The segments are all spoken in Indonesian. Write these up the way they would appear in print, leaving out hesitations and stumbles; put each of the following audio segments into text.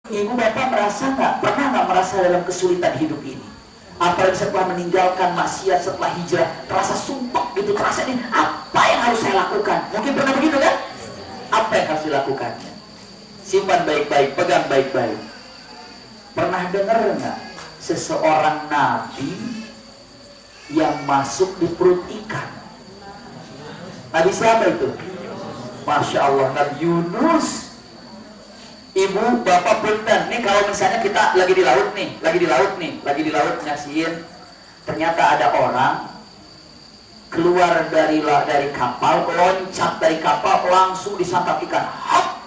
Ibu bapak pernah nggak merasa dalam kesulitan hidup ini? Apalagi setelah meninggalkan maksiat, setelah hijrah, terasa sumpah gitu, terasa ini apa yang harus saya lakukan? Mungkin pernah begitu kan? Apa yang harus dilakukan? Simpan baik-baik, pegang baik-baik. Pernah dengar nggak seseorang nabi yang masuk di perut ikan? Nabi siapa itu? Masya Allah, Nabi Yunus. Ibu, bapak, punten. Nih kalau misalnya kita lagi di laut nyaksiin, ternyata ada orang keluar dari kapal, loncat dari kapal, langsung disantap ikan, hop,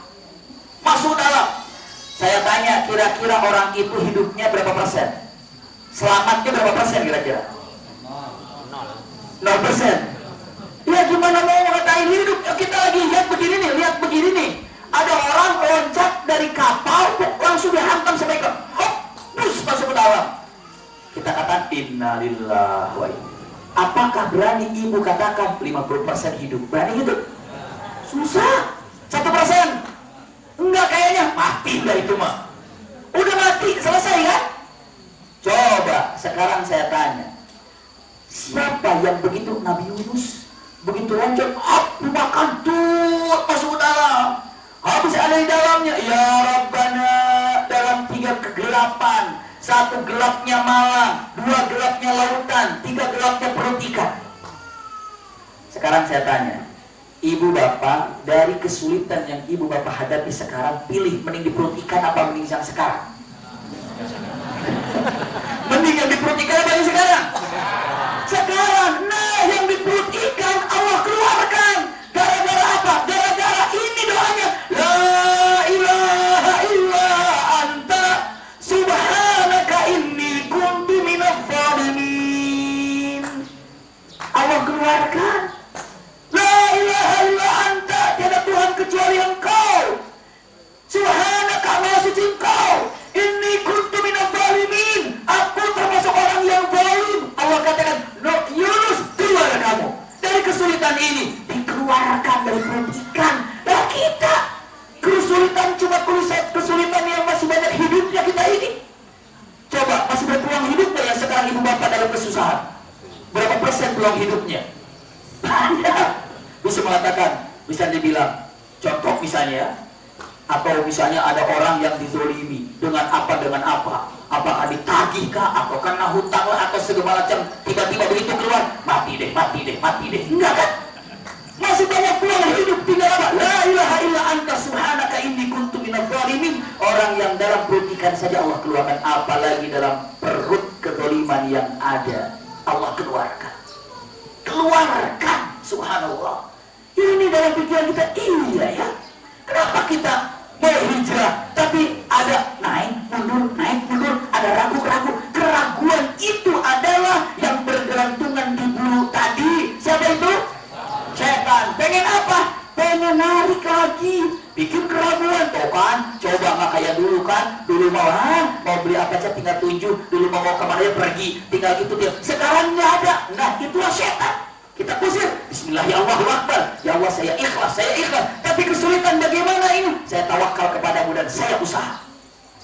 masuk dalam. Saya tanya, kira-kira orang itu hidupnya berapa persen? Selamatnya berapa persen kira-kira? 0%. Ya gimana mau ngatain hidup? Kita lagi lihat begini nih. Ada orang loncat dari kapal, langsung dihantam sama ikan, hop, bus masuk ke dalam. Kita katakan innalillahi wa inna. Apakah berani ibu katakan 50% hidup? Berani gitu? Susah. 1%? Enggak, kayaknya mati dah itu mah. Udah mati, selesai kan? Coba sekarang saya tanya, siapa yang begitu? Nabi Yunus begitu loncat, hop, dimakan tuh, masuk ke dalam. Habis ada di dalamnya, ya Rabbana, dalam 3 kegelapan. 1 gelapnya malam, 2 gelapnya lautan, 3 gelapnya perut ikan. Sekarang saya tanya, ibu bapak, dari kesulitan yang ibu bapak hadapi sekarang, pilih mending di perut ikan apa mending yang sekarang? Mending yang di perut ikan apa yang sekarang? Sekarang. Nah, yang di perut ikan Allah keluarkan. Gara-gara apa? Gara-gara ini doanya, la ilaha illa anta subhanaka inni kuntu minadh dhalimin. Allah keluarkan, la ilaha illa anta, tiada Tuhan kecuali Engkau, subhanaka, maha suci Engkau, inni kuntu minadh dhalimin, aku termasuk orang yang zalim. Allah katakan, no, Yunus, keluar kamu dari kesulitan ini. Dikeluarkan dari perut ikan. Nah kita kesulitan cuma kesulitan yang masih banyak hidupnya kita ini. Coba masih berpeluang hidupnya yang sekarang ibu bapak dalam kesusahan. Berapa persen peluang hidupnya? Banyak. Bisa mengatakan, bisa dibilang contoh misalnya, atau misalnya ada orang yang dizolimi dengan apa, apakah ditagih kah, atau kena hutang lah, atau segala macam, tiba-tiba begitu keluar, mati deh, enggak kan? Masih banyak peluang hidup, tinggal apa? La ilaha illa anta subhanaka inni kuntu minadh dhalimin. Orang yang dalam perut ikan saja Allah keluarkan, apalagi dalam perut kezaliman yang ada, Allah keluarkan, subhanallah. Ini dalam pikiran kita, iya ya, kenapa kita mau hijrah tapi ada naik mundur, ada ragu-ragu. Keraguan itu adalah yang bergelantungan di bulu tadi. Siapa itu? Setan. Pengen apa? Pengen narik lagi, bikin keraguan. Tuh kan, coba nggak kayak dulu kan? Dulu mau beli apa aja tinggal tunjuk, dulu mau kemana ya pergi, tinggal gitu dia. Sekarang nggak ada. Nah itulah setan. Kita usir. Bismillah, ya Allahu Akbar. Ya Allah, saya ikhlas. Tapi kesulitan bagaimana ini? Saya tawakal kepadamu dan saya usaha.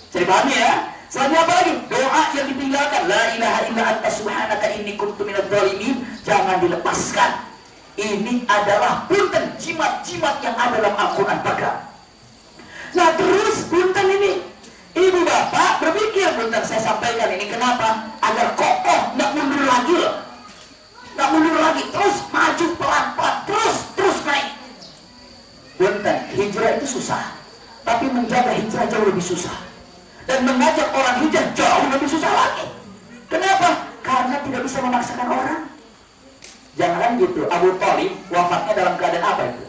Jadi pahami ya? Selanjutnya apa lagi? Doa yang ditinggalkan, la ilaha illa anta subhanaka inni kuntu minadh dhalimin, jangan dilepaskan. Ini adalah punten, jimat-jimat yang ada dalam Al-Quran pegang. Nah terus punten ini, ibu bapak berpikir, punten saya sampaikan ini kenapa? Agar kokoh, nggak mundur lagi loh. Nggak mundur lagi, terus maju pelan-pelan, terus naik. Punten, hijrah itu susah, tapi menjaga hijrah jauh lebih susah. Dan mengajak orang hijrah jauh lebih susah lagi. Kenapa? Karena tidak bisa memaksakan orang. Jangan gitu, Abu Thalib wafatnya dalam keadaan apa itu?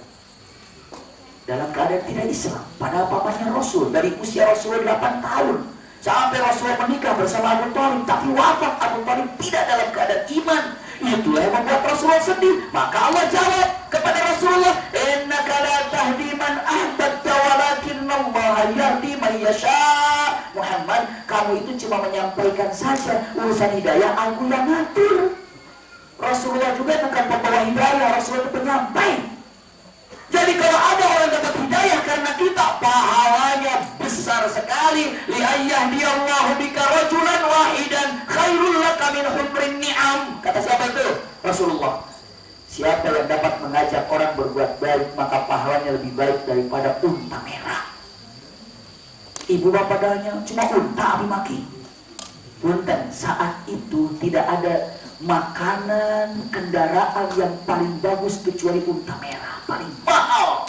Dalam keadaan tidak Islam. Padahal papanya Rasul, dari usia Rasul 8 tahun sampai Rasul menikah bersama Abu Thalib, tapi wafat Abu Thalib tidak dalam keadaan iman. Itulah yang membuat Rasulullah sedih. Maka Allah jawab kepada Rasulullah, innaka la tahdi man ahbabta walakinallaha yahdi man yasha. Muhammad, kamu itu cuma menyampaikan saja, urusan hidayah aku yang ngatur. Rasulullah juga bukan pembawa hidayah, Rasulullah itu penyampai. Jadi kalau ada orang dapat hidayah karena kita, pahalanya besar. besar sekali. Li ayyahdiyallahu bika rajulan wahidan khairul laka min humrin ni'am. Kata siapa itu? Rasulullah. Siapa yang dapat mengajak orang berbuat baik, maka pahalanya lebih baik daripada unta merah. Ibu bapak danya, cuma unta abi maki. Punten, saat itu tidak ada makanan, kendaraan yang paling bagus kecuali unta merah. Paling mahal.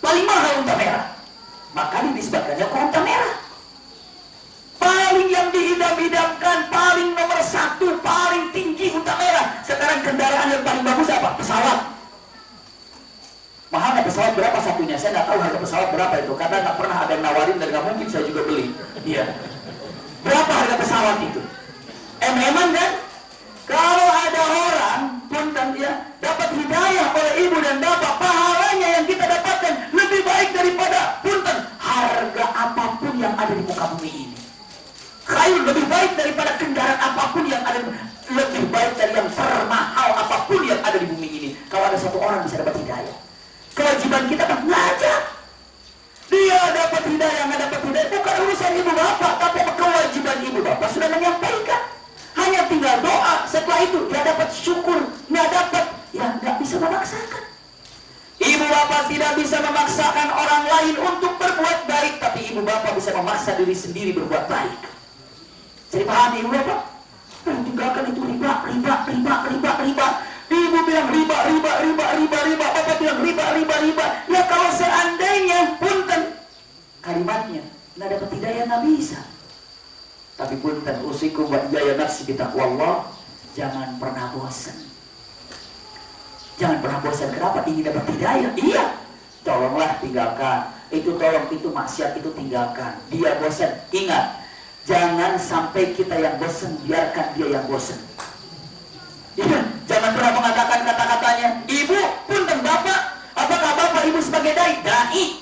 Paling mahal unta merah. Maka dinisbatkannya ke unta merah. Paling yang diidam-idamkan, paling nomor satu, paling tinggi unta merah. Sekarang kendaraan yang paling bagus apa? Pesawat. Mahalnya pesawat berapa satunya? Saya nggak tahu harga pesawat berapa itu, karena nggak pernah ada yang nawarin dan nggak mungkin saya juga beli. Iya. Berapa harga pesawat itu? Em-eman kan? Kalau ada orang punten dia dapat hidayah oleh ibu dan bapak, pahalanya yang kita dapatkan lebih baik daripada punten harga apapun yang ada di muka bumi ini. Khair, lebih baik daripada kendaraan apapun yang ada, lebih baik dari yang termahal apapun yang ada di bumi ini. Kalau ada satu orang bisa dapat hidayah, kewajiban kita kan ngajak. Dia dapat hidayah, nggak dapat hidayah bukan urusan ibu bapak, tapi kewajiban ibu bapak sudah menyampaikan. Hanya tinggal doa, setelah itu dia dapat syukur, nggak dapat, ya nggak bisa memaksakan. Ibu bapak tidak bisa memaksakan orang lain untuk berbuat baik, tapi ibu bapak bisa memaksa diri sendiri berbuat baik. Jadi paham ibu bapak? Tinggalkan itu riba. Ibu bilang riba, bapak bilang riba. Ya kalau seandainya punten kalimatnya nggak dapat hidayah nggak bisa. Tapi punten usikum wa iyaya nafsi bitaqwallah, jangan pernah bosan. Jangan pernah bosan. Kenapa? Ingin dapat hidayah. Iya. Tolonglah tinggalkan. Itu tolong, itu maksiat, itu tinggalkan. Dia bosan. Ingat, jangan sampai kita yang bosan, biarkan dia yang bosan. Iya. Jangan pernah mengatakan kata-katanya, ibu, punten bapak, apakah bapak ibu sebagai dai?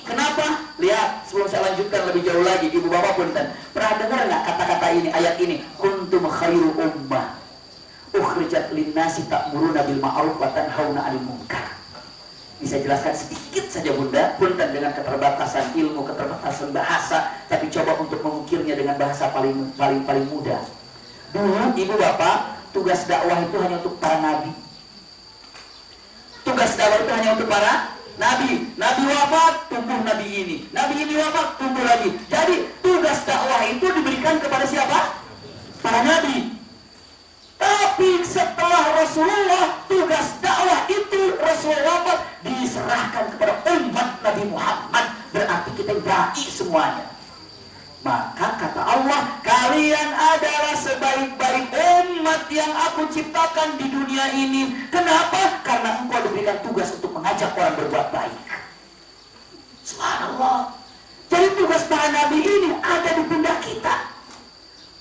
Kenapa? Lihat, sebelum saya lanjutkan lebih jauh lagi, ibu bapak punten, pernah dengar nggak kata-kata ini, ayat ini? Kuntum khairu ummah ukhrijat linnasi ta'muruna bil ma'ruf wa tanhauna 'anil munkar. Bisa jelaskan sedikit saja bunda, punten dengan keterbatasan ilmu, keterbatasan bahasa, tapi coba untuk mengukirnya dengan bahasa paling mudah. Dulu ibu bapak, tugas dakwah itu hanya untuk para nabi. Tugas dakwah itu hanya untuk para nabi. Nabi wafat, tumbuh nabi ini. Nabi ini wafat, tumbuh lagi. Jadi tugas dakwah itu diberikan kepada siapa? Para nabi. Tapi setelah Rasulullah, tugas dakwah itu Rasulullah wafat diserahkan kepada umat Nabi Muhammad. Berarti kita dai semuanya. Maka kata Allah, kalian adalah sebaik-baik umat yang aku ciptakan di dunia ini. Kenapa? Karena engkau diberikan tugas untuk mengajak orang berbuat baik. Subhanallah. Jadi tugas para nabi ini ada di pundak kita.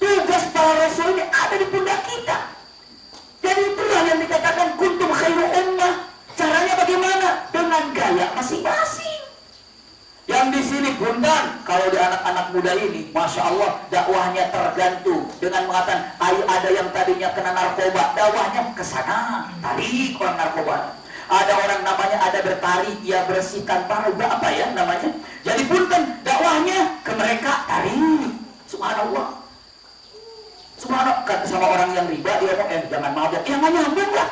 Tugas para rasul ini ada di pundak kita. Jadi itulah yang dikatakan kuntum khairu ummah. Caranya bagaimana? Dengan gaya masing-masing. Yang di sini bundan, kalau di anak-anak muda ini, masya Allah, dakwahnya tergantung dengan mengatakan, ayo ada yang tadinya kena narkoba, dakwahnya ke sana, tarik orang narkoba. Ada orang namanya ada bertari, ia bersihkan paruga apa ya namanya. Jadi punten, dakwahnya ke mereka, tarik. Subhanallah. Subhanallah, kata sama orang yang riba, dia ngomong, jangan mabok, ya nggak nyambung lah.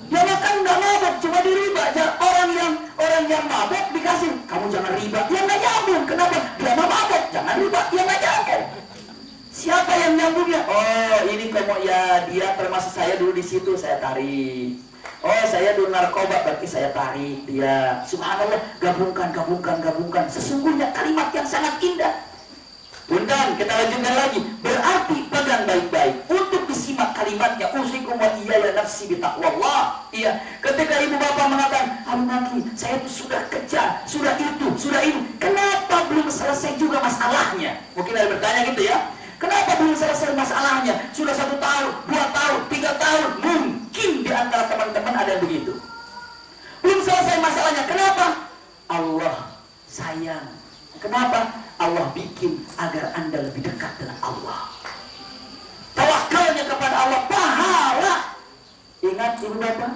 Ya kan nggak mabok, cuma di riba. Orang yang mabok dikasih, kamu jangan riba, ya nggak nyambung. Kenapa? Dia mabok, jangan riba, ya nggak nyambung. Siapa yang nyambungnya? Oh, ini kamu ya, dia termasuk saya dulu di situ, saya tarik. Oh, saya dulu narkoba, berarti saya tarik dia. Subhanallah, gabungkan. Sesungguhnya kalimat yang sangat indah. Bundan, kita lanjutkan lagi. Berarti pegang baik-baik untuk disimak kalimatnya. Usikum wa iyaya nafsi bitaqwallah. Iya, ketika ibu bapak mengatakan, "Almaki, saya itu sudah kejar, sudah ini. Kenapa belum selesai juga masalahnya?" Mungkin ada bertanya gitu ya. Kenapa belum selesai masalahnya? Sudah 1 tahun, 2 tahun, 3 tahun. Mungkin di antara teman-teman ada yang begitu. Belum selesai masalahnya. Kenapa? Allah sayang. Kenapa? Allah bikin agar Anda lebih dekat dengan Allah. Tawakalnya kepada Allah, pahala. Ingat ibu bapak,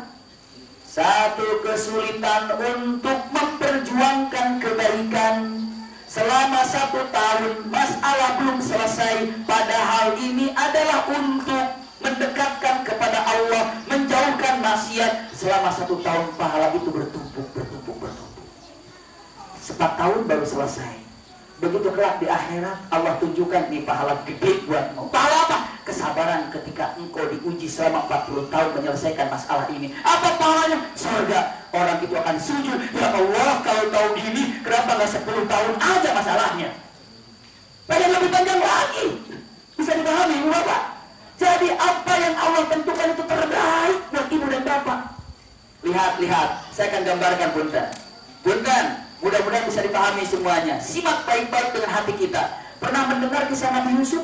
satu kesulitan untuk memperjuangkan kebaikan, selama 1 tahun masalah belum selesai, padahal ini adalah untuk mendekatkan kepada Allah, menjauhkan maksiat. Selama 1 tahun pahala itu bertumpuk. 4 tahun baru selesai. Begitu kelak di akhirat Allah tunjukkan nih pahala gede buatmu. Pahala apa? Kesabaran ketika engkau diuji selama 40 tahun menyelesaikan masalah ini. Apa pahalanya? Surga. Orang itu akan sujud. Ya Allah, kalau tahu gini kenapa nggak 10 tahun aja masalahnya? Pengen lebih panjang lagi. Bisa dipahami Ibu Bapak? Jadi apa yang Allah tentukan itu terbaik buat Ibu dan Bapak. Lihat, saya akan gambarkan Punten, mudah-mudahan bisa dipahami semuanya. Simak baik-baik dengan hati kita. Pernah mendengar kisah Nabi Yusuf?